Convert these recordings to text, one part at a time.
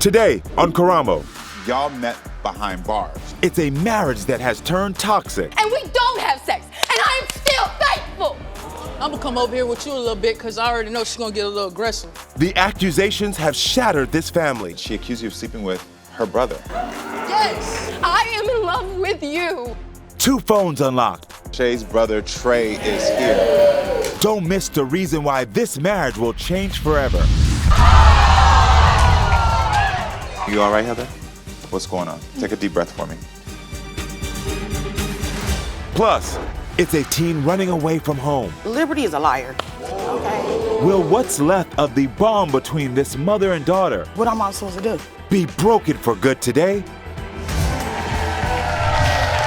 Today on Karamo, y'all met behind bars. it's a marriage that has turned toxic. And we don't have sex, and I am still faithful. I'm gonna come over here with you a little bit because I already know she's gonna get a little aggressive. The accusations have shattered this family. She accused you of sleeping with her brother. Yes! I am in love with you. 2 phones unlocked. Shay's brother, Trey, is here. Don't miss the reason why this marriage will change forever. You all right, Heather? What's going on? Take a deep breath for me. Plus, it's a teen running away from home. Liberty is a liar. Okay. Will what's left of the bond between this mother and daughter What am I supposed to do? be broken for good today?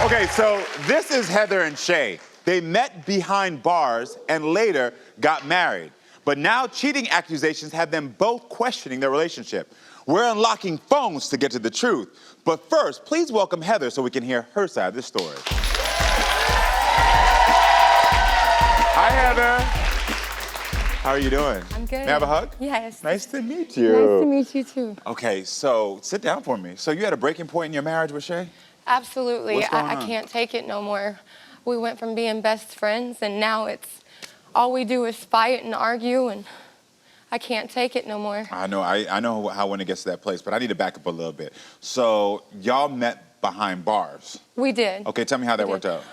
Okay, so this is Heather and Shay. They met behind bars and later got married. But now cheating accusations have them both questioning their relationship. We're unlocking phones to get to the truth. But first, please welcome Heather so we can hear her side of the story. Hi, Heather. How are you doing? I'm good. May I have a hug? Yes. Nice to meet you. Nice to meet you too. Okay, so sit down for me. So you had a breaking point in your marriage with Shay? Absolutely. What's going I on? can't take it no more. We went from being best friends, and now it's all we do is fight and argue, and I can't take it no more. I know how when it gets to that place, but I need to back up a little bit. So y'all met behind bars. We did. Okay, tell me how that worked out.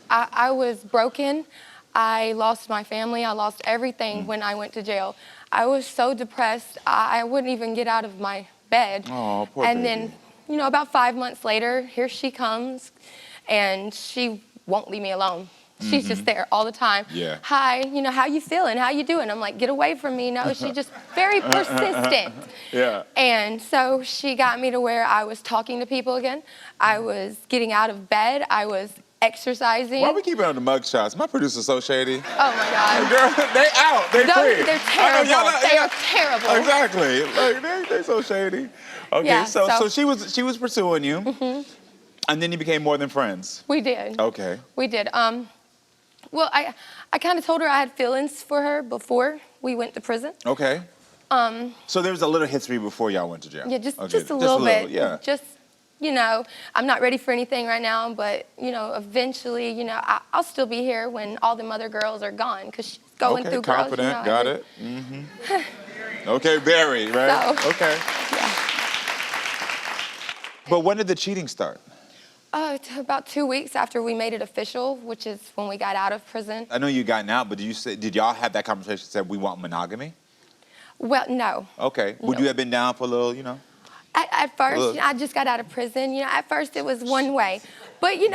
I was broken. I lost my family. I lost everything when I went to jail. I was so depressed, I wouldn't even get out of my bed. Oh, poor And baby. then, about 5 months later, here she comes, and she won't leave me alone. She's just there all the time. Yeah. Hi, how you feeling? How you doing? I'm like, get away from me. No, she's just very persistent. Yeah. And so she got me to where I was talking to people again. I was getting out of bed. I was exercising. Why are we keeping on the mug shots? My producer's so shady. Oh my God. Girl, they out. They free. They're terrible. They are terrible. Exactly. Like they so shady. Okay, Yeah, so she was pursuing you, and then you became more than friends. We did. Okay. We did. Well, I kind of told her I had feelings for her before we went to prison. Okay. So there was a little history before y'all went to jail. Yeah, just Okay, a little bit. Yeah. Just, I'm not ready for anything right now, but, eventually, I'll still be here when all them other girls are gone, because she's going through girls. Confident. Got it. Okay, very, right? So, okay. Yeah. But when did the cheating start? About 2 weeks after we made it official, which is when we got out of prison. I know you gotten out, but did y'all have that conversation that said we want monogamy? Well, no. Okay. Would you have been down for a little, At first, I just got out of prison. At first it was one way. But, it you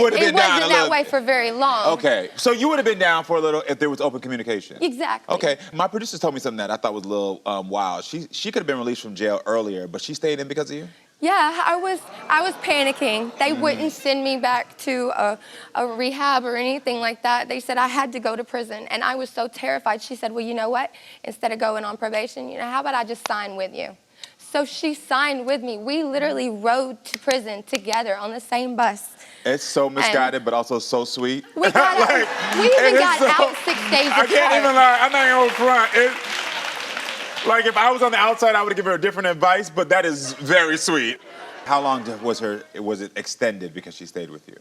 would have been down a wasn't little. that way for very long. Okay. So you would have been down for a little if there was open communication? Exactly. Okay. My producer told me something that I thought was a little wild. She could have been released from jail earlier, but she stayed in because of you? Yeah, I was panicking. They wouldn't send me back to a rehab or anything like that. They said I had to go to prison, and I was so terrified. She said, well, you know what? Instead of going on probation, how about I just sign with you? So she signed with me. We literally rode to prison together on the same bus. It's so misguided, but also so sweet. We got we even got out 6 days apart. I can't even lie. I'm not even front. Like, if I was on the outside, I would give her a different advice, but that is very sweet. How long was it extended because she stayed with you?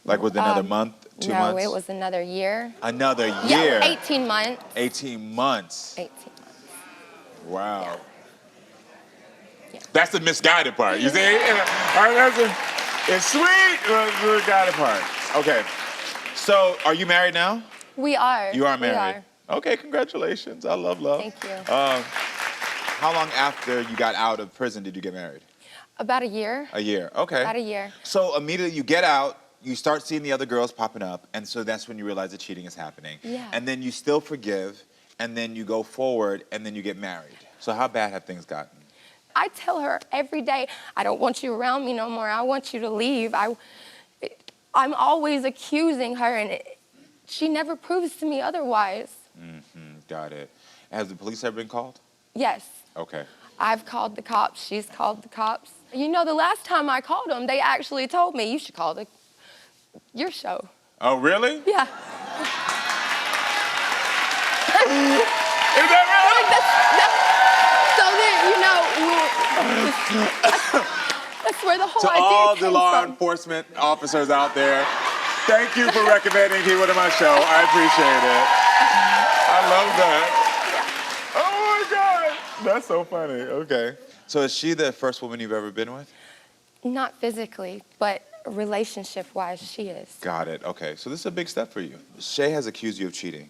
Like, was it another month, 2 months? No, it was another year. Another year? Yeah, 18 months. 18 months. 18 months. Wow. Yeah. That's the misguided part, you see? It's sweet, but the misguided part. Okay. So, are you married now? We are. You are married? We are. Okay, congratulations. I love love. Thank you. How long after you got out of prison did you get married? About a year. A year, okay. About a year. So immediately you get out, you start seeing the other girls popping up, and so that's when you realize that cheating is happening. Yeah. And then you still forgive, and then you go forward, and then you get married. So how bad have things gotten? I tell her every day, I don't want you around me no more. I want you to leave. I'm always accusing her, and she never proves to me otherwise. Got it. Has the police ever been called? Yes. Okay. I've called the cops. She's called the cops. The last time I called them, they actually told me, you should call your show. Oh, really? Yeah. Is that real? So then, That's where the whole To idea all the came law from. enforcement officers out there, thank you for recommending Keyword on my show. I appreciate it. I love that. Oh my God. That's so funny. Okay. So is she the first woman you've ever been with? Not physically, but relationship-wise, she is. Got it. Okay. So this is a big step for you. Shay has accused you of cheating.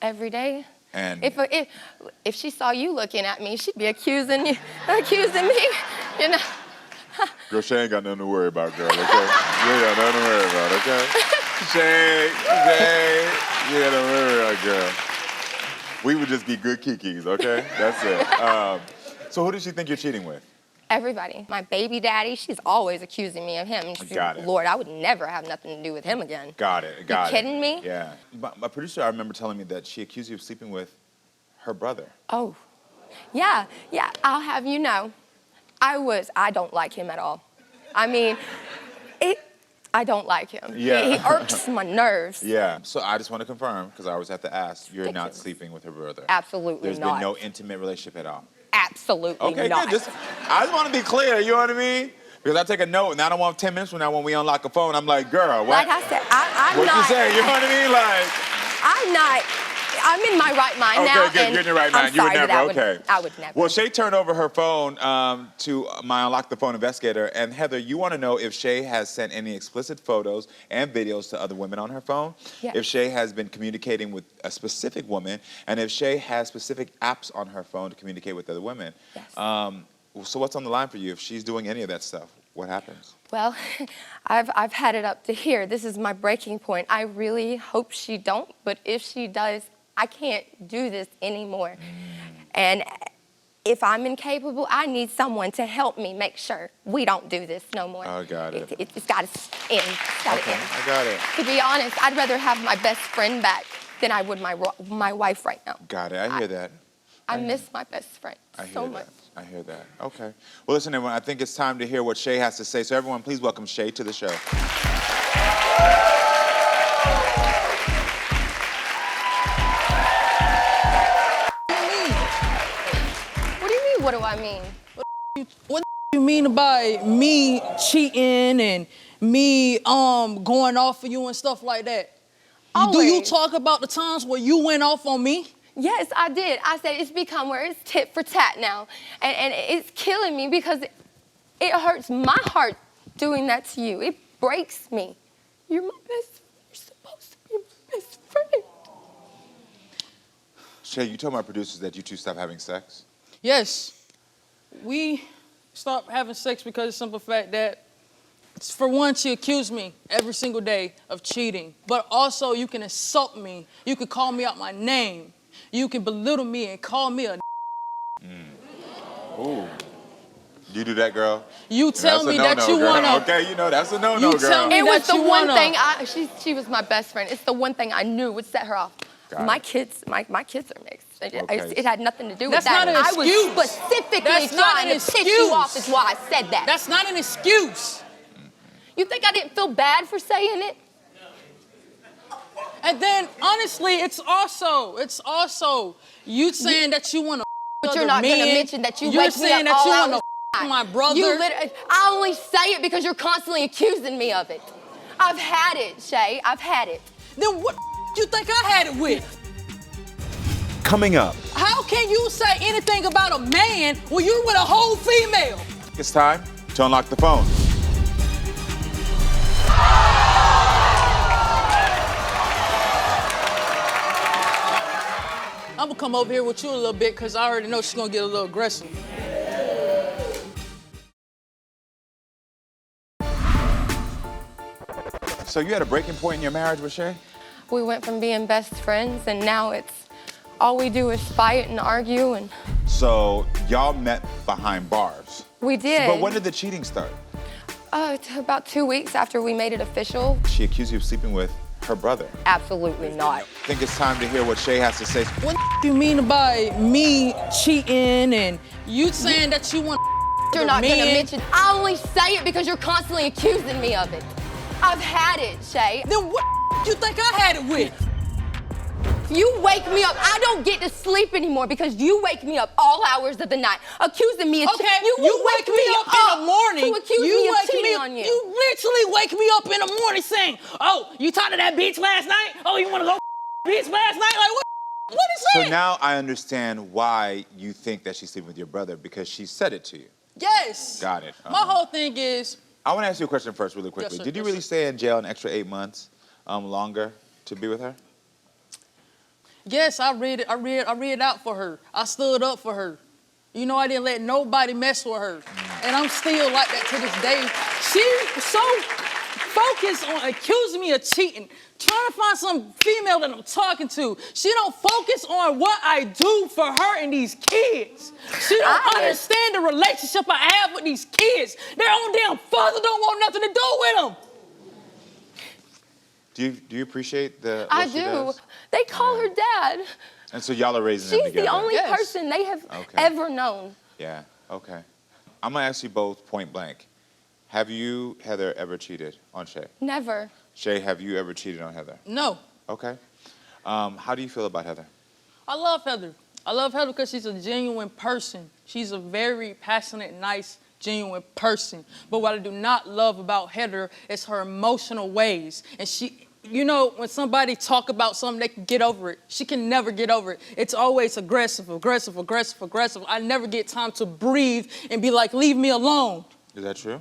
Every day. And If she saw you looking at me, she'd be accusing me, you know. girl, Shay ain't got nothing to worry about, girl, okay? You ain't got nothing to worry about, okay? Shay, you ain't got nothing to worry about, girl. We would just be good kikis, okay? That's it. So who does she think you're cheating with? Everybody. My baby daddy, she's always accusing me of him. Got it. Lord, I would never have nothing to do with him again. Got it, got it. You kidding me? Yeah. My producer, I remember telling me that she accused you of sleeping with her brother. Oh, yeah, I'll have you know. I don't like him at all. I mean, I don't like him. Yeah. He irks my nerves. Yeah. So I just want to confirm, because I always have to ask, you're not Ridiculous. sleeping with her brother? Absolutely There's not. been no intimate relationship at all? Absolutely Okay, not. good. I just want to be clear, you know what I mean? Because I take a note, and I don't want 10 minutes from now when we unlock a phone, I'm like, girl, what? Like I said, I'm What'd not. you say? You know what I mean? Like, I'm in my right mind now. okay, good. And You're in your right mind. I'm You would sorry, never. but Okay. I would never. Well, Shay turned over her phone to my Unlock the Phone investigator. And Heather, you want to know if Shay has sent any explicit photos and videos to other women on her phone? Yes. If Shay has been communicating with a specific woman, and if Shay has specific apps on her phone to communicate with other women. Yes. So what's on the line for you? If she's doing any of that stuff, what happens? Well, I've had it up to here. This is my breaking point. I really hope she don't, but if she does, I can't do this anymore. And if I'm incapable, I need someone to help me make sure we don't do this no more. I got it. It's got to end. It's got to end. I got it. To be honest, I'd rather have my best friend back than I would my wife right now. Got it. I hear that. I miss my best friend I hear so that. much. I hear that. Okay. Well, listen, everyone, I think it's time to hear what Shay has to say. So everyone, please welcome Shay to the show. What do you mean, what do I mean? What do you mean by me cheating and me going off for you and stuff like that? Do you Always. talk about the times where you went off on me? Yes, I did. I said it's become where it's tit for tat now. And it's killing me because it hurts my heart doing that to you. It breaks me. You're my best, you're supposed to be my best friend. Shay, you told my producers that you two stopped having sex? Yes. We stopped having sex because of the simple fact that, for one, she accused me every single day of cheating. But also, you can insult me. You can call me out my name. You can belittle me and call me a Ooh. You do that, girl? You tell me that you girl. wanna. Okay, you know, that's a no-no, You girl. tell me It was that the you one wanna. thing, she was my best friend. It's the one thing I knew would set her off. Got My it. kids are mixed. Okay. It had nothing to do That's with that. not an I was excuse. specifically That's not trying an to piss you off excuse. is why I said that. That's not an excuse. You think I didn't feel bad for saying it? And then, honestly, it's also you saying that you want to. But you're not gonna mention that you You're wake me saying up that you all want hours to my brother. I only say it because you're constantly accusing me of it. I've had it, Shay. I've had it. Then what you think I had it with? Coming up, How can you say anything about a man when you're with a whole female? It's time to unlock the phone. I'm gonna come over here with you a little bit because I already know she's gonna get a little aggressive. So you had a breaking point in your marriage with Shay? We went from being best friends, and now it's all we do is fight and argue, and So y'all met behind bars. we did. But when did the cheating start? About 2 weeks after we made it official. She accused you of sleeping with her brother. Absolutely not. I think it's time to hear what Shay has to say. What do you mean by me cheating and you saying that you want You're not gonna men? mention. I only say it because you're constantly accusing me of it. I've had it, Shay. Then what you think I had it with? You wake me up. I don't get to sleep anymore because you wake me up all hours of the night, accusing me of cheating. You wake me up in the morning. To accuse me of cheating on you. You literally wake me up in the morning saying, "Oh, you talked to that bitch last night? Oh, you want to go bitch last night? Like what? What is that?" So now I understand why you think that she's sleeping with your brother, because she said it to you. Yes. Got it. My whole thing is. I want to ask you a question first, really quickly. Yes, sir. Did you Yes, really sir. stay in jail an extra 8 months longer to be with her? Yes, I read it out for her. I stood up for her. You know, I didn't let nobody mess with her. And I'm still like that to this day. She was so focused on accusing me of cheating, trying to find some female that I'm talking to. She don't focus on what I do for her and these kids. She don't understand the relationship I have with these kids. Their own damn father don't want nothing to do with them. Do you appreciate what I she do. does? They call her dad. And so y'all are raising them She's together. the only Yes. person they have Okay. ever known. Yeah, okay. I'm going to ask you both point blank. Have you, Heather, ever cheated on Shay? Never. Shay, have you ever cheated on Heather? No. Okay. How do you feel about Heather? I love Heather. I love Heather because she's a genuine person. She's a very passionate, nice, genuine person. But what I do not love about Heather is her emotional ways. And she, you know, when somebody talk about something, they can get over it. She can never get over it. It's always aggressive, aggressive, aggressive, aggressive. I never get time to breathe and be like, leave me alone. Is that true?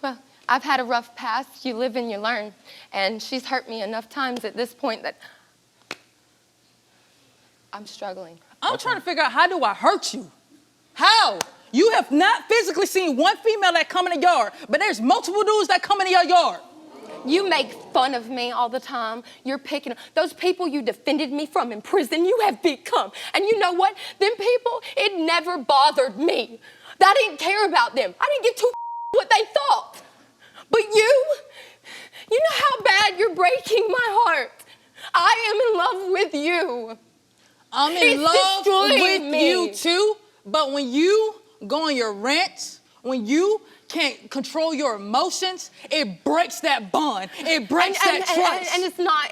Well, I've had a rough past. You live and you learn. And she's hurt me enough times at this point that I'm struggling. I'm trying to figure out, how do I hurt you? How? You have not physically seen one female that come in the yard, but there's multiple dudes that come into your yard. You make fun of me all the time. You're picking those people you defended me from in prison. You have become. And you know what? Them people, it never bothered me. I didn't care about them. I didn't give two what they thought. But you know how bad you're breaking my heart. I am in love with you. I'm in It's love with destroying me. you too, but when you go on your rants, when you can't control your emotions, it breaks that bond. It breaks that trust. And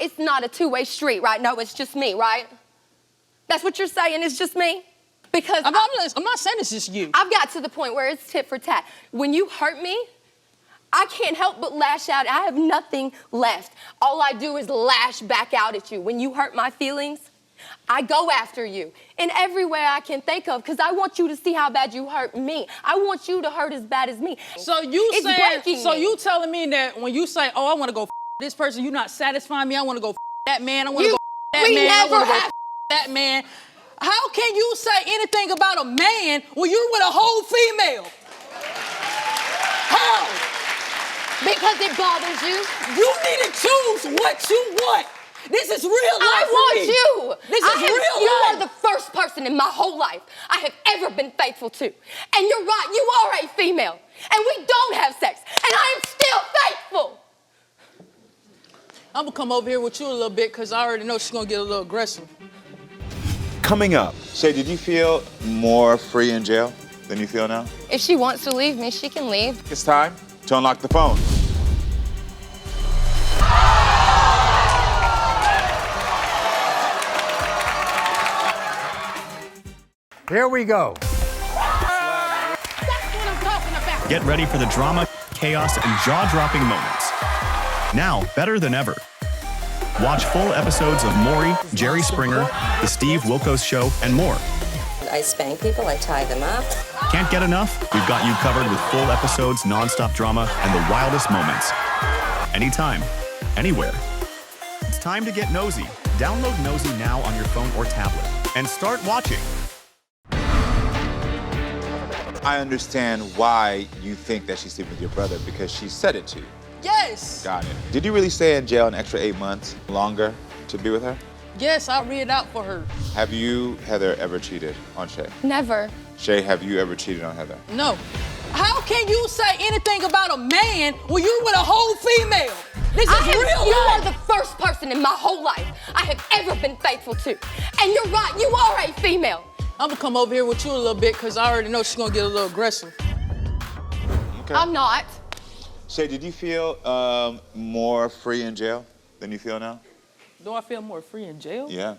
it's not a two-way street, right? No, it's just me, right? That's what you're saying, it's just me? Because I'm not saying it's just you. I've got to the point where it's tit for tat. When you hurt me, I can't help but lash out. I have nothing left. All I do is lash back out at you. When you hurt my feelings, I go after you in every way I can think of because I want you to see how bad you hurt me. I want you to hurt as bad as me. So you telling me that when you say, "Oh, I want to go this person," you're not satisfying me. I want to go that man. I want to go that we man. never I want to go have that man. How can you say anything about a man when you're with a whole female? How? because it bothers you. You need to choose what you want. This is real life. I want you. This is real life. You are the first person in my whole life I have ever been faithful to. And you're right, you are a female. And we don't have sex. And I am still faithful. I'm going to come over here with you a little bit because I already know she's going to get a little aggressive. Coming up, Shay, did you feel more free in jail than you feel now? If she wants to leave me, she can leave. It's time to unlock the phone. Here we go. That's what I'm talking about. Get ready for the drama, chaos, and jaw-dropping moments. Now, better than ever. Watch full episodes of Maury, Jerry Springer, The Steve Wilkos Show, and more. I spank people, I tie them up. Can't get enough? We've got you covered with full episodes, non-stop drama, and the wildest moments. Anytime, anywhere. It's time to get nosy. Download Nosey Now on your phone or tablet and start watching. I understand why you think that she's sleeping with your brother because she said it to you. Yes. Got it. Did you really stay in jail an extra 8 months longer to be with her? Yes, I read it out for her. Have you, Heather, ever cheated on Shay? Never. Shay, have you ever cheated on Heather? No. How can you say anything about a man when you're with a whole female? This is real life. You are the first person in my whole life I have ever been faithful to. And you're right, you are a female. I'm gonna come over here with you a little bit because I already know she's gonna get a little aggressive. Okay. I'm not. Shay, did you feel more free in jail than you feel now? Do I feel more free in jail? Yeah.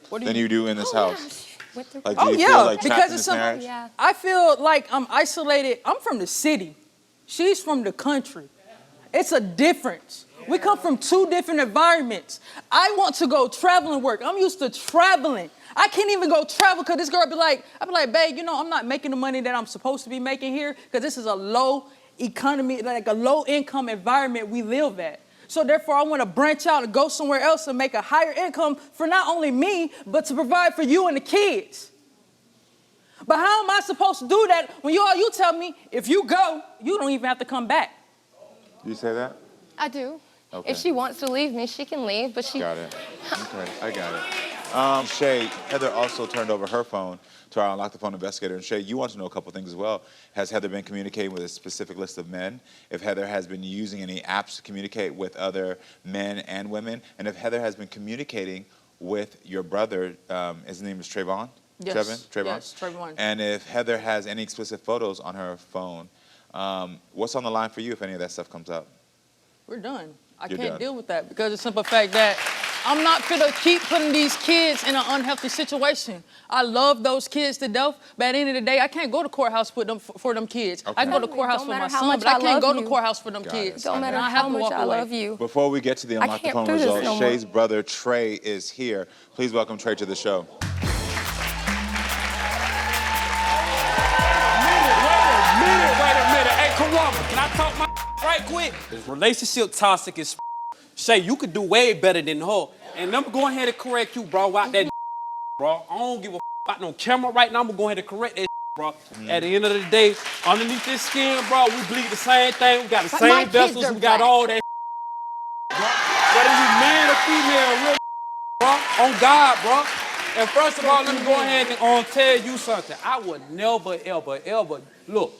What do Than you do in this house. Like, do Oh you yeah, feel like trapped because in it's this marriage? Yeah. I feel like I'm isolated. I'm from the city. She's from the country. It's a difference. We come from two different environments. I want to go traveling work. I'm used to traveling. I can't even go travel because this girl I'd be like, babe, you know, I'm not making the money that I'm supposed to be making here because this is a low economy, like a low income environment we live at. So therefore, I want to branch out and go somewhere else and make a higher income for not only me, but to provide for you and the kids. But how am I supposed to do that when you tell me if you go, you don't even have to come back? You say that? I do. Okay. If she wants to leave me, she can leave, but she... Got it. Okay, I got it. Shay, Heather also turned over her phone to our Unlock the Phone investigator. And Shay, you want to know a couple things as well. Has Heather been communicating with a specific list of men? If Heather has been using any apps to communicate with other men and women? And if Heather has been communicating with your brother, his name is Trayvon? Yes. Trayvon? Yes, Trayvon. And if Heather has any explicit photos on her phone, what's on the line for you if any of that stuff comes up? We're done. I You're can't done. deal with that because of the simple fact that I'm not finna keep putting these kids in an unhealthy situation. I love those kids to death, but at the end of the day, I can't go to courthouse for them kids. Okay. I can go to courthouse Don't for my matter how son, much but I I can't go love to you. courthouse for them Got kids. it. Don't matter And I have how to much walk I away. love you. Before we get to the Unlock the can't Phone do this results, no more. Shay's brother, Trey, is here. Please welcome Trey to the show. Wait a minute. Hey, Karamo, can I talk my right quick? This relationship toxic is Shay, you could do way better than her. And I'm going ahead and correct you, bro, out that bro. I don't give a about no camera right now. I'm going to go ahead and correct that bro. At the end of the day, underneath this skin, bro, we bleed the same thing. We got the But my same kids vessels. are We got black. all that bro. Whether you man or female, real bro, on God, bro. And first of all, let me go ahead and tell you something. I would never, ever, ever, look,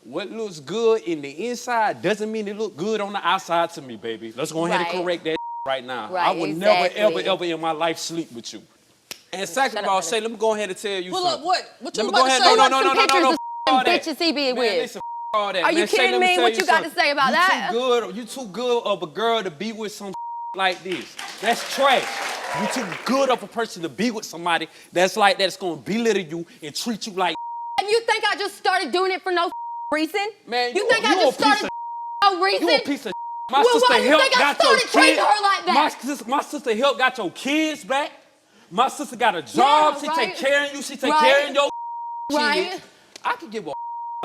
what looks good in the inside doesn't mean it look good on the outside to me, baby. Let's go ahead Right. and correct that right now. Right, I would exactly. never, ever, ever in my life sleep with you. And second of all, Shay, let me go ahead and tell you Pull up something. what? What you Let me about go to ahead. say? No. Pictures of all that. bitches he be Man, with. listen, all that. Are you Man, Shay, kidding let me? tell What you got to something. say about that? You too good of a girl to be with some like this. That's trash. You too good of a person to be with somebody that's like that. That's gonna belittle you and treat you like. And you think I just started doing it for no reason? Man, you think you I a just piece started of no reason? You a piece of My Well, sister why do you helped think I got your started treating kids. her like that? My sister helped got your kids back. My sister got a job. Yeah, she right. take care of you. She take Right. care of your Right? kids. I can give a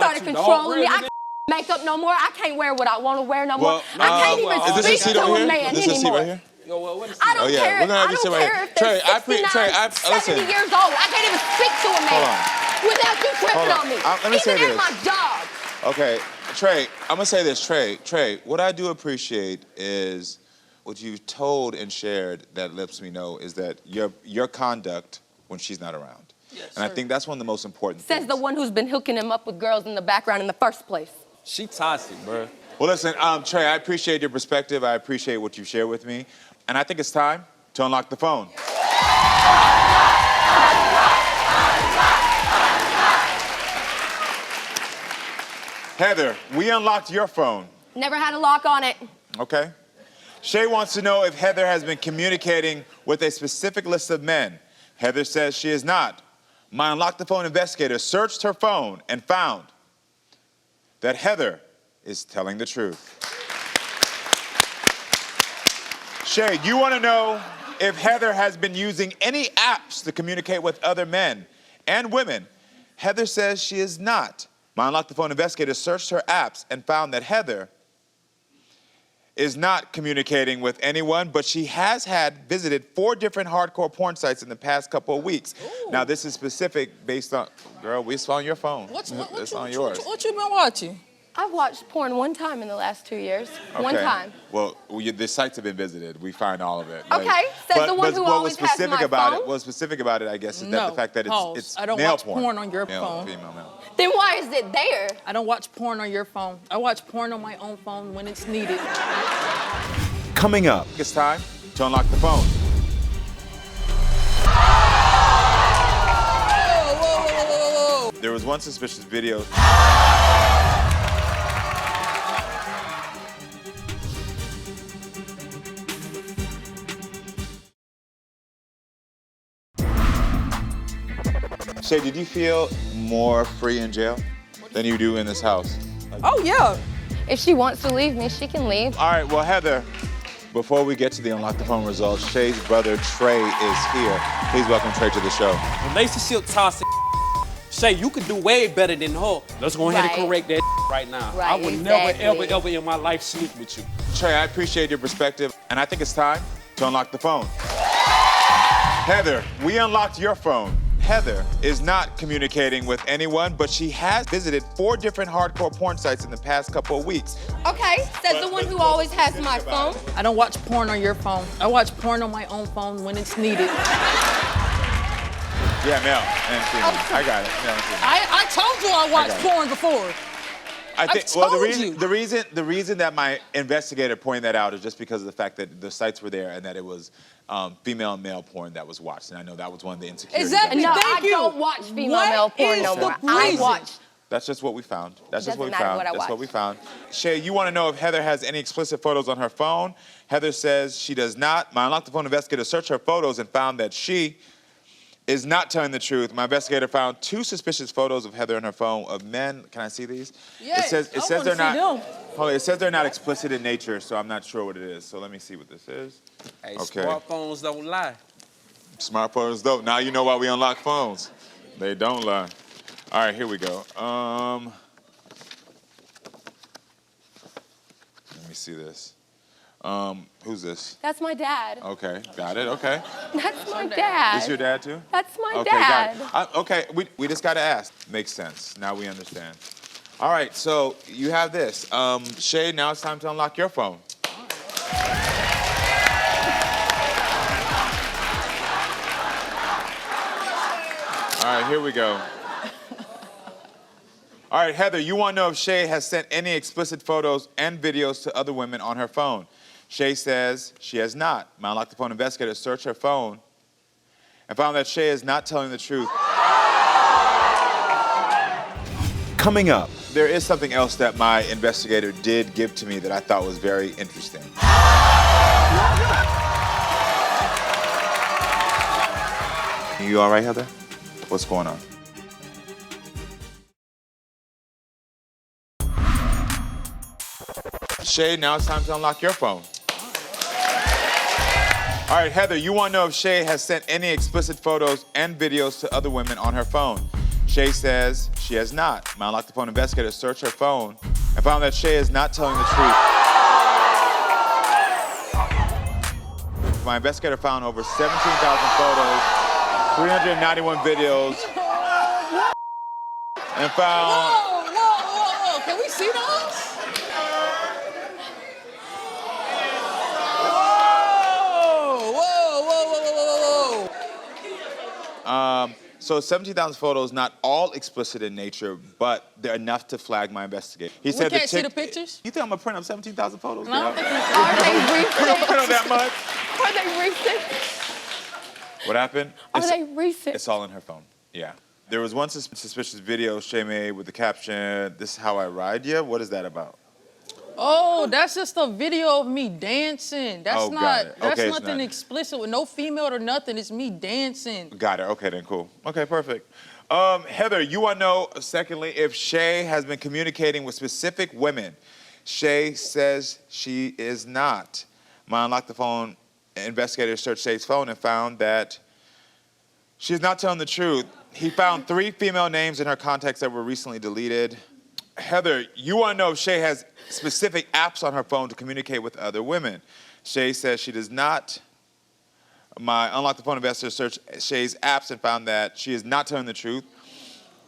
Started about you, dog. controlling me. Real I nigga. can't make up no more. I can't wear what I want to wear no more. Well, I can't even is this a speak seat to over a here? man Is this a seat anymore. right here? Yo, well, what is I don't Oh, yeah, care. we're gonna have I to don't sit right care here. if they're Trey, 69, 70 listen. years old. I can't even speak to a man without you tripping Hold on. on me. Let me say Even at this. my job. Okay, Trey, I'm gonna say this, Trey, what I do appreciate is what you've told and shared that lets me know is that your conduct when she's not around. Yes, and I sir. think that's one of the most important Says things. the one who's been hooking him up with girls in the background in the first place. She toxic, bro. Well, listen, Trey, I appreciate your perspective. I appreciate what you shared with me. And I think it's time to unlock the phone. Heather, we unlocked your phone, Never had a lock on it. okay? Shay wants to know if Heather has been communicating with a specific list of men. Heather says she is not. My Unlock the Phone investigator searched her phone and found that Heather is telling the truth. Shay, you want to know if Heather has been using any apps to communicate with other men and women. Heather says she is not. My Unlock the Phone investigator searched her apps and found that Heather is not communicating with anyone, but she has visited 4 different hardcore porn sites in the past couple of weeks. Ooh. Now, this is specific based on, girl, it's on your phone. It's on yours. What you been watching? I've watched porn one time in the last 2 years. One Okay. time. Well, the sites have been visited. We find all of it. Okay, says the one who what always was specific has my about phone. What was specific about it, I guess, is that No. the fact that Pause. it's I don't male watch porn on your male, phone. Female, male. Then why is it there? I don't watch porn on your phone. I watch porn on my own phone when it's needed. Coming up, It's time to unlock the phone. Whoa. There was one suspicious video. Shay, did you feel more free in jail than you do in this house? Oh, yeah. If she wants to leave me, she can leave. All right, well, Heather, before we get to the Unlock the Phone results, Shay's brother, Trey, is here. Please welcome Trey to the show. Relationship toxic. Shay, you could do way better than her. Let's go ahead and Right. correct that right now. Right, I would exactly. never, ever in my life sleep with you. Trey, I appreciate your perspective, and I think it's time to unlock the phone. Heather, we unlocked your phone. Heather is not communicating with anyone, but she has visited 4 different hardcore porn sites in the past couple of weeks. Okay, says the one who always has my phone. I don't watch porn on your phone. I watch porn on my own phone when it's needed. Yeah, Mel, I got it. Mel, I told you I watched porn before. I think, I've well, told the reason that my investigator pointed that out is just because of the fact that the sites were there and that it was female and male porn that was watched, and I know that was one of the insecurities. Exactly. No, Thank I you. don't watch female What male porn is no the more. I reason? watch. That's just what we found. That's just what we Doesn't matter found. what I That's what watch. we found. Shay, you want to know if Heather has any explicit photos on her phone? Heather says she does not. My Unlock the Phone investigator searched her photos and found that she is not telling the truth. My investigator found 2 suspicious photos of Heather on her phone of men. Can I see these? Yes, it I says wanna they're see not. them. Hold on, it says they're not explicit in nature, so I'm not sure what it is. So let me see what this is. Hey, Okay. smartphones don't lie. Smartphones don't. Now you know why we unlock phones. They don't lie. All right, here we go. Let me see this. Who's this? That's my dad. Okay, got it. Okay. That's my dad. Is your dad too? That's my Okay, dad. got it. Okay, we just got to ask. Makes sense. Now we understand. All right, so you have this. Shay, now it's time to unlock your phone. All right, here we go. All right, Heather, you want to know if Shay has sent any explicit photos and videos to other women on her phone. Shay says she has not. My Unlock the Phone investigator searched her phone and found that Shay is not telling the truth. Coming up, There is something else that my investigator did give to me that I thought was very interesting. You all right, Heather? What's going on? Shay, now it's time to unlock your phone. All right, Heather, you want to know if Shay has sent any explicit photos and videos to other women on her phone. Shay says she has not. My Unlock the Phone investigator searched her phone and found that Shay is not telling the truth. My investigator found over 17,000 photos, 391 videos, and found... Whoa. Can we see those? Whoa. So 17,000 photos, not all explicit in nature, but they're enough to flag my investigator. He said can't see the pictures? You think I'm gonna print up 17,000 photos? No, I don't girl? think we Are they We don't print recent? up that much. Are they recent? What happened? Are they recent? It's all in her phone. Yeah. There was one suspicious video Shay made with the caption, "This is how I ride ya." What is that about? Oh, that's just a video of me dancing. That's Oh, got it. That's Okay, it's nothing not- explicit with no female or nothing. It's me dancing. Got it. Okay, then cool. Okay, perfect. Heather, you want to know, secondly, if Shay has been communicating with specific women. Shay says she is not. My Unlock the Phone investigator searched Shay's phone and found that she's not telling the truth. He found 3 female names in her contacts that were recently deleted. Heather, you want to know if Shay has specific apps on her phone to communicate with other women. Shay says she does not. My Unlock the Phone investigator searched Shay's apps and found that she is not telling the truth.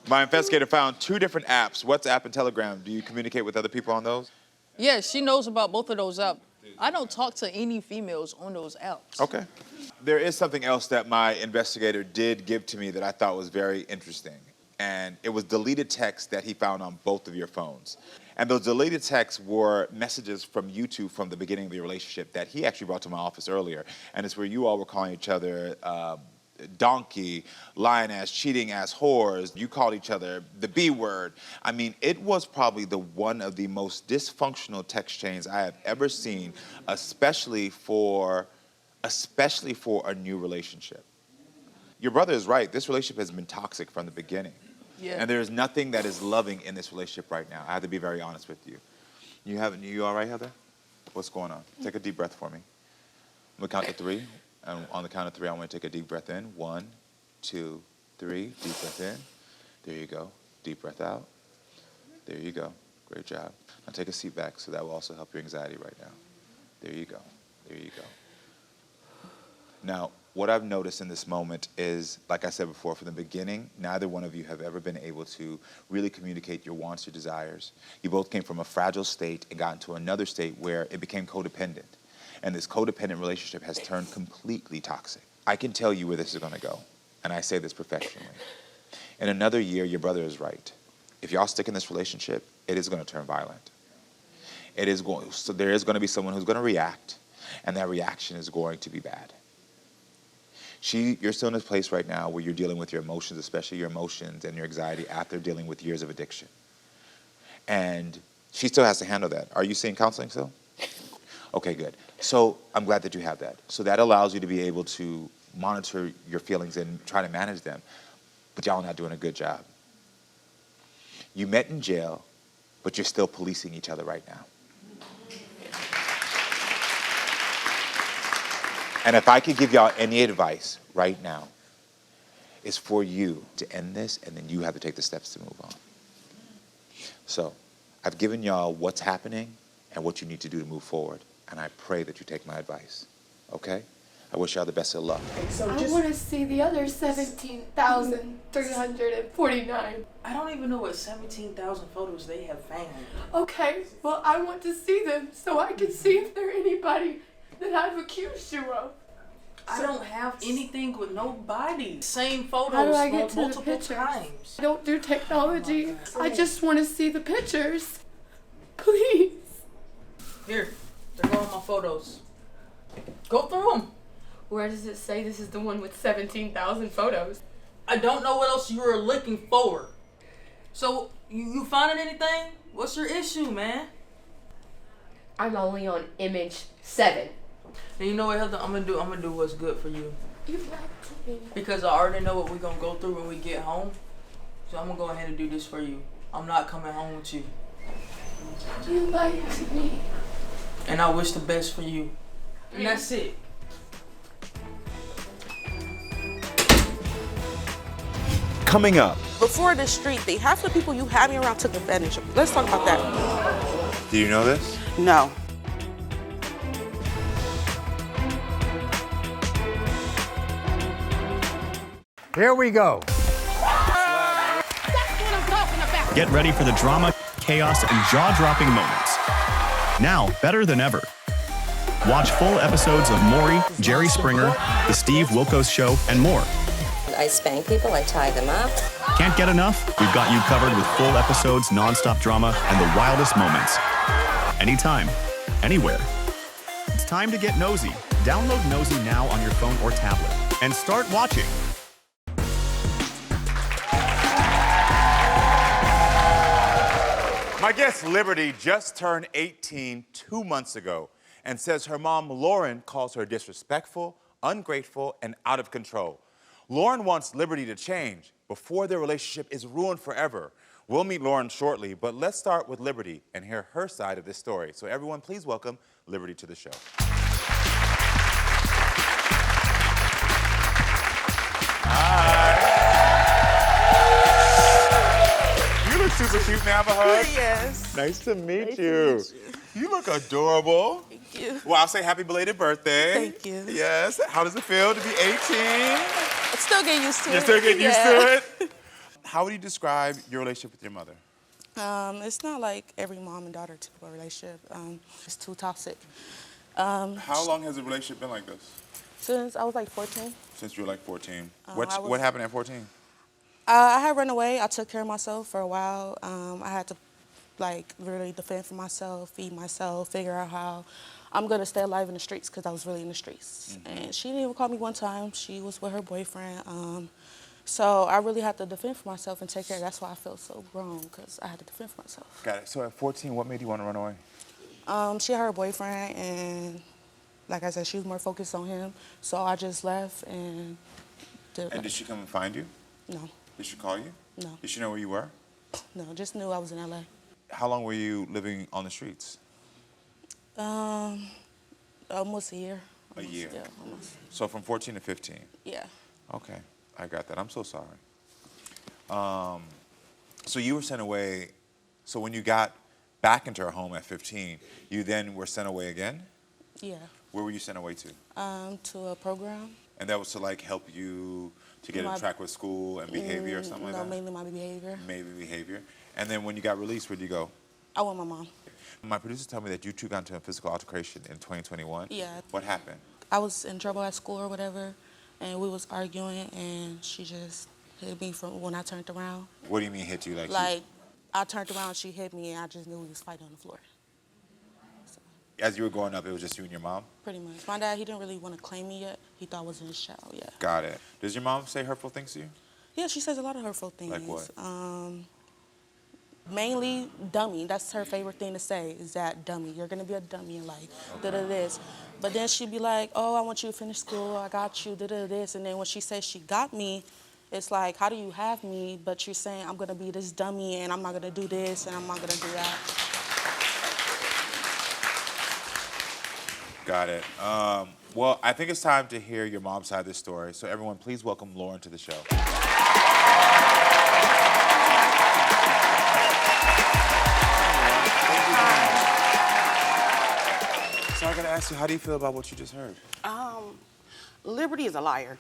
My investigator found 2 different apps, WhatsApp and Telegram. Do you communicate with other people on those? Yeah, she knows about both of those apps. I don't talk to any females on those apps. Okay. There is something else that my investigator did give to me that I thought was very interesting. And it was deleted text that he found on both of your phones. And those deleted texts were messages from you two from the beginning of the relationship that he actually brought to my office earlier. And it's where you all were calling each other donkey, lying ass, cheating ass whores. You called each other the B word. I mean, it was probably one of the most dysfunctional text chains I have ever seen, especially for a new relationship. your brother is right. This relationship has been toxic from the beginning. Yeah. And there's nothing that is loving in this relationship right now. I have to be very honest with you. You all right, Heather? What's going on? Take a deep breath for me. I'm gonna count to 3. And on the count of 3, I want to take a deep breath in. 1, 2, 3. Deep breath in. There you go. Deep breath out. There you go. Great job. Now take a seat back, so that will also help your anxiety right now. There you go. There you go. Now, what I've noticed in this moment is, like I said before, from the beginning, neither one of you have ever been able to really communicate your wants, your desires. You both came from a fragile state and got into another state where it became codependent. And this codependent relationship has turned completely toxic. I can tell you where this is gonna go, and I say this professionally. In another year, your brother is right. If y'all stick in this relationship, it is gonna turn violent. So there is gonna be someone who's gonna react, and that reaction is going to be bad. You're still in this place right now where you're dealing with your emotions, especially your emotions and your anxiety after dealing with years of addiction. And she still has to handle that. Are you seeing counseling still? Okay, good. So I'm glad that you have that. So that allows you to be able to monitor your feelings and try to manage them. But y'all are not doing a good job. You met in jail, but you're still policing each other right now. And if I could give y'all any advice right now, it's for you to end this, and then you have to take the steps to move on. So I've given y'all what's happening and what you need to do to move forward, and I pray that you take my advice, okay? I wish y'all the best of luck. I want to see the other 17,349. I don't even know what 17,000 photos they have found. Okay, well, I want to see them so I can see if they're anybody that I've accused you of. I don't have anything with nobody. Same photos How do I get to the multiple pictures? times. I don't do technology. I just want to see the pictures. Please. Here, they're going my photos. Go through them. Where does it say this is the one with 17,000 photos? I don't know what else you were looking for. So, you finding anything? What's your issue, man? I'm only on image 7. And you know what, Heather? I'm gonna do what's good for you. You lied to me. Because I already know what we're gonna go through when we get home. So I'm gonna go ahead and do this for you. I'm not coming home with you. You lied to me. And I wish the best for you. And that's it. Coming up, Before the street thing, half the people you had me around took advantage of me. Let's talk about that. Do you know this? No. Here we go. Get ready for the drama, chaos, and jaw-dropping moments. Now, better than ever. Watch full episodes of Maury, Jerry Springer, The Steve Wilkos Show, and more. I spank people, I tie them up. Can't get enough? We've got you covered with full episodes, non-stop drama, and the wildest moments. Anytime, anywhere. It's time to get nosy. Download Nosey Now on your phone or tablet and start watching. My guest Liberty just turned 18 2 months ago and says her mom Lauren calls her disrespectful, ungrateful, and out of control. Lauren wants Liberty to change before their relationship is ruined forever. We'll meet Lauren shortly, but let's start with Liberty and hear her side of this story. So everyone, please welcome Liberty to the show. You look super cute. May I have a hug? Yes. Nice to meet Nice to you. meet you. You look adorable. Thank you. Well, I'll say happy belated birthday. Thank you. Yes. How does it feel to be 18? I still get used to it. You're still getting used Yeah. to it? How would you describe your relationship with your mother? It's not like every mom and daughter typical relationship. It's too toxic. How long has the relationship been like this? Since I was like 14. Since you were like 14. I What was- happened at 14? I had run away. I took care of myself for a while. I had to like really defend for myself, feed myself, figure out how I'm gonna stay alive in the streets because I was really in the streets. And she didn't even call me one time. She was with her boyfriend. So I really had to defend for myself and take care. That's why I felt so grown because I had to defend for myself. Got it. So at 14, what made you want to run away? She had her boyfriend, and like I said, she was more focused on him. So I just left and And did she come and find you? No. Did she call you? No. Did she know where you were? No, just knew I was in LA. How long were you living on the streets? Almost a year. A year. Yeah, almost. So from 14 to 15? Yeah. Okay, I got that. I'm so sorry. So you were sent away, so when you got back into her home at 15, you then were sent away again? Yeah. Where were you sent away to? To a program. And that was to like help you to get on track with school and behavior or something like that? No, mainly my behavior. Maybe behavior. And then when you got released, where'd you go? I went with my mom. My producer told me that you two got into a physical altercation in 2021. Yeah. What happened? I was in trouble at school or whatever, and we was arguing, and she just hit me from when I turned around. What do you mean hit you? Like I turned around, she hit me, and I just knew we was fighting on the floor. So, as you were growing up, it was just you and your mom? pretty much. My dad, he didn't really want to claim me yet. He thought I was in his child, yeah. Got it. Does your mom say hurtful things to you? Yeah, she says a lot of hurtful things. Like what? Mainly dummy. That's her favorite thing to say, is that dummy. You're gonna be a dummy in life. Da-da-this. But then she'd be like, oh, I want you to finish school. I got you. Da-da-this. And then when she says she got me, it's like, how do you have me? But you're saying I'm gonna be this dummy and I'm not gonna do this and I'm not gonna do that. Got it. Well, I think it's time to hear your mom's side of the story. So everyone, please welcome Lauren to the show. So I gotta ask you, how do you feel about what you just heard? Liberty is a liar,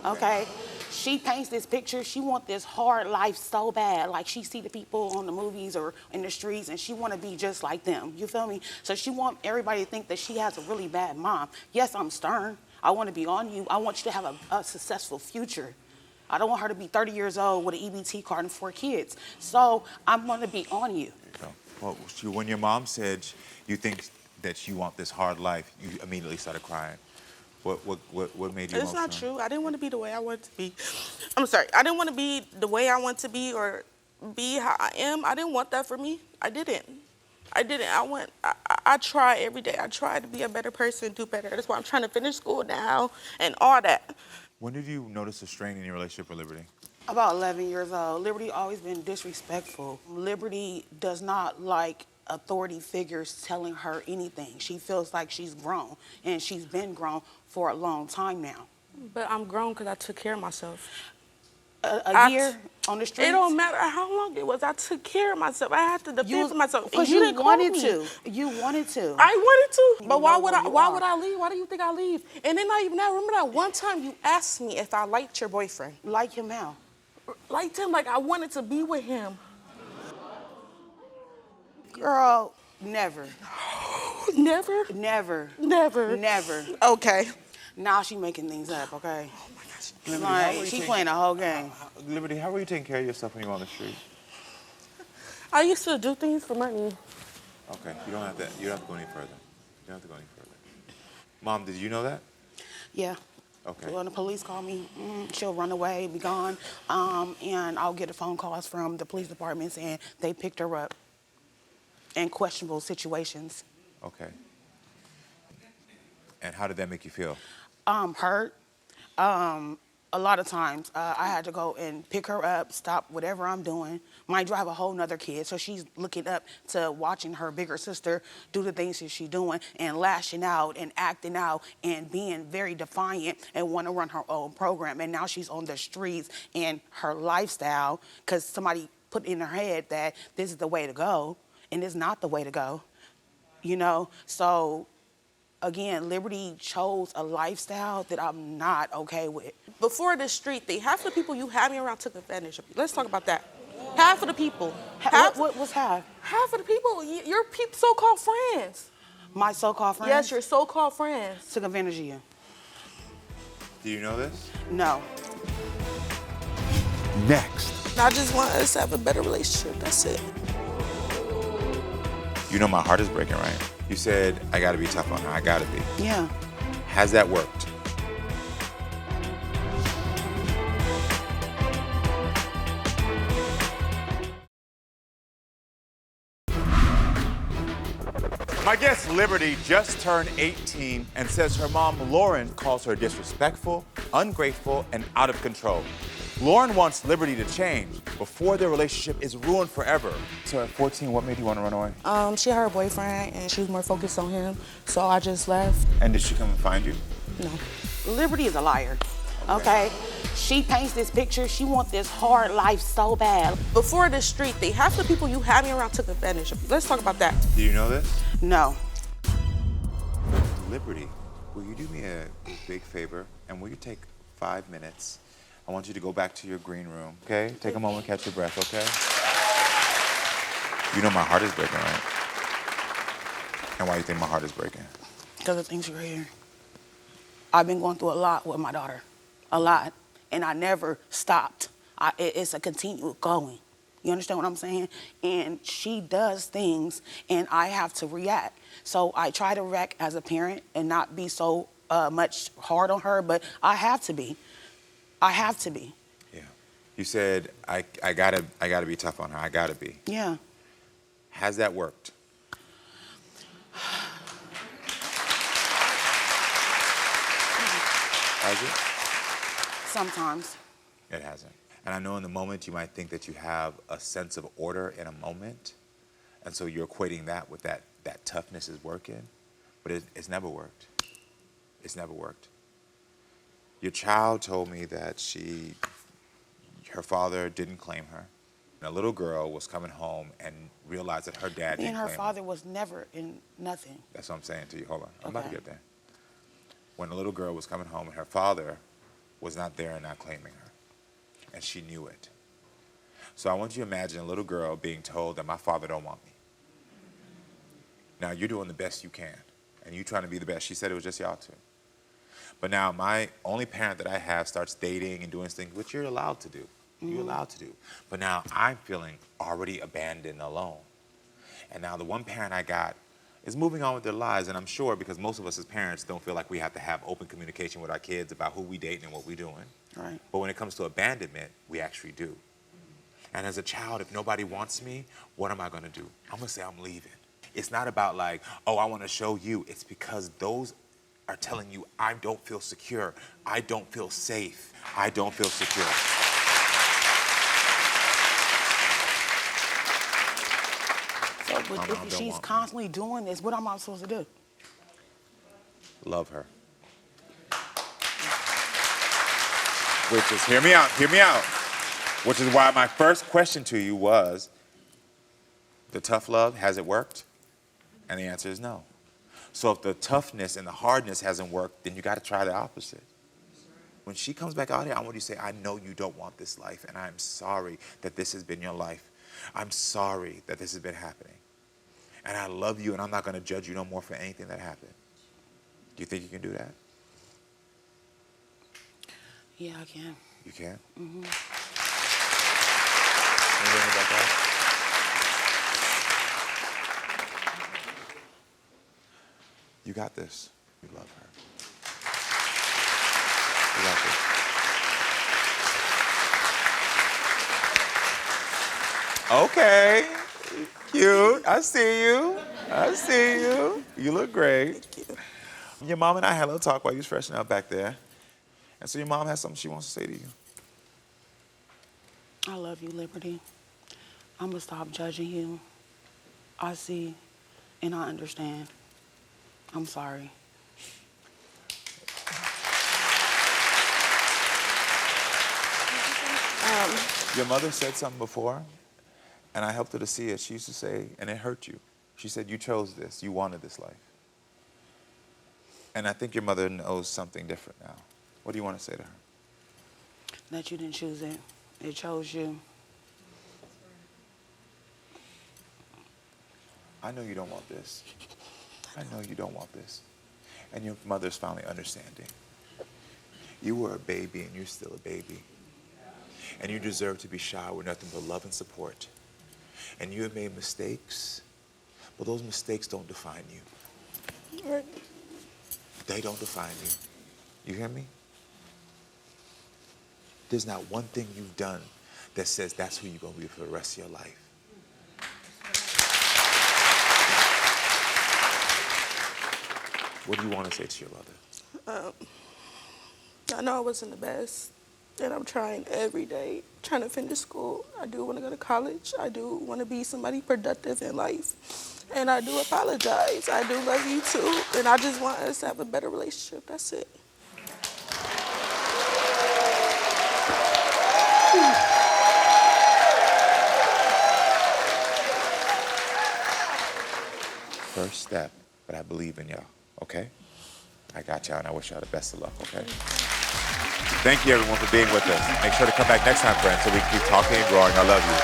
okay? She paints this picture, she want this hard life so bad, like she see the people on the movies or in the streets and she want to be just like them, you feel me? So she want everybody to think that she has a really bad mom. Yes, I'm stern, I want to be on you, I want you to have a successful future. I don't want her to be 30 years old with an EBT card and 4 kids. So I'm going to be on you. Well, when your mom said you think that you want this hard life, you immediately started crying. What made you It's emotional? not true. I didn't want to be the way I want to be. I'm sorry. I didn't want to be the way I want to be or be how I am. I didn't want that for me. I didn't. I try every day. I try to be a better person, do better. That's why I'm trying to finish school now and all that. When did you notice a strain in your relationship with Liberty? About 11 years old. Liberty always been disrespectful. Liberty does not like authority figures telling her anything. She feels like she's grown, and she's been grown for a long time now. But I'm grown because I took care of myself. A year on the streets? It don't matter how long it was. I took care of myself. I had to defend for myself. Because you didn't call me. You wanted to. I wanted to. But why would I leave? Why do you think I leave? And then I remember that one time you asked me if I liked your boyfriend. Like him how? Liked him like I wanted to be with him. Girl, never. Never? Never. Never? Never. Okay. Now she making things up, okay? Oh my gosh. Liberty, like, she playing the whole game. Liberty, how were you taking care of yourself when you were on the street? I used to do things for money. Okay, you don't have to go any further. You don't have to go any further. Mom, did you know that? Yeah. Okay. When the police call me, she'll run away, be gone, and I'll get a phone calls from the police department saying they picked her up in questionable situations. Okay. And how did that make you feel? Hurt. A lot of times I had to go and pick her up, stop whatever I'm doing. Might drive a whole nother kid, so she's looking up to watching her bigger sister do the things that she's doing and lashing out and acting out and being very defiant and want to run her own program. And now she's on the streets and her lifestyle because somebody put in her head that this is the way to go, and it's not the way to go, you know? So again, Liberty chose a lifestyle that I'm not okay with. Before this street thing, half the people you had me around took advantage of you. Let's talk about that. Half of the people. What was half? Half of the people, your so-called friends. My so-called friends? Yes, your so-called friends. Took advantage of you. Do you know this? No. Next. I just want us to have a better relationship, that's it. You know my heart is breaking, right? You said, I gotta be tough on her, I gotta be. Yeah. Has that worked? My guest Liberty just turned 18 and says her mom Lauren calls her disrespectful, ungrateful, and out of control. Lauren wants Liberty to change before their relationship is ruined forever. So at 14, what made you want to run away? She had her boyfriend and she was more focused on him, so I just left. And did she come and find you? No. Liberty is a liar, okay? She paints this picture. She wants this hard life so bad. Before the street thing, half the people you had me around took advantage of you. Let's talk about that. Do you know this? No. Liberty, will you do me a big favor and will you take 5 minutes? I want you to go back to your green room, okay? Take a moment, catch your breath, okay? You know my heart is breaking, right? And why do you think my heart is breaking? Because of things you're here. I've been going through a lot with my daughter, a lot, and I never stopped. It's a continual going. You understand what I'm saying? And she does things, and I have to react. So I try to react as a parent and not be so much hard on her, but I have to be. I have to be. Yeah. You said I gotta be tough on her. I gotta be. Yeah. Has that worked? Has it? Sometimes. It hasn't. And I know in the moment you might think that you have a sense of order in a moment, and so you're equating that with that toughness is working, but it's never worked. It's never worked. Your child told me that her father didn't claim her. And a little girl was coming home and realized that her dad didn't claim her. And her father was never in nothing. That's what I'm saying to you. Hold on. I'm about to Okay. get there. When the little girl was coming home and her father was not there and not claiming her. And she knew it. So I want you to imagine a little girl being told that my father don't want me. Now you're doing the best you can. And you trying to be the best. She said it was just y'all two. But now my only parent that I have starts dating and doing things, which you're allowed to do. You're allowed to do. But now I'm feeling already abandoned, alone. And now the one parent I got is moving on with their lives, and I'm sure because most of us as parents don't feel like we have to have open communication with our kids about who we dating and what we're doing. Right. But when it comes to abandonment, we actually do. And as a child, if nobody wants me, what am I gonna do? I'm gonna say I'm leaving. It's not about like, oh, I wanna show you. It's because those are telling you, I don't feel secure. I don't feel safe. I don't feel secure. So, but if she's constantly doing this, what am I supposed to do? Love her. Which is, hear me out. Which is why my first question to you was, the tough love, has it worked? And the answer is no. So if the toughness and the hardness hasn't worked, then you got to try the opposite. When she comes back out here, I want you to say, I know you don't want this life, and I'm sorry that this has been your life. I'm sorry that this has been happening. And I love you, and I'm not going to judge you no more for anything that happened. Do you think you can do that? Yeah, I can. You can? Mm-hmm. Anything about that? You got this. You love her. You got this. Okay. Cute. I see you. I see you. You look great. Your mom and I had a little talk while you was freshening up back there. And so your mom has something she wants to say to you. I love you, Liberty. I'm gonna stop judging you. I see and I understand. I'm sorry. Your mother said something before, and I helped her to see it. She used to say, and it hurt you. She said, you chose this. You wanted this life. And I think your mother knows something different now. What do you want to say to her? That you didn't choose it. It chose you. I know you don't want this. I know you don't want this. And your mother's finally understanding. You were a baby and you're still a baby. And you deserve to be showered with nothing but love and support. And you have made mistakes, but those mistakes don't define you. Right. They don't define you. You hear me? There's not one thing you've done that says that's who you're going to be for the rest of your life. What do you want to say to your mother? I know I wasn't the best, and I'm trying every day, trying to finish school. I do want to go to college. I do want to be somebody productive in life, and I do apologize. I do love you too, and I just want us to have a better relationship. That's it. First step, but I believe in y'all, okay? I got y'all, and I wish y'all the best of luck, okay? Thank you, everyone, for being with us. Make sure to come back next time, friends, so we can keep talking and growing. I love you.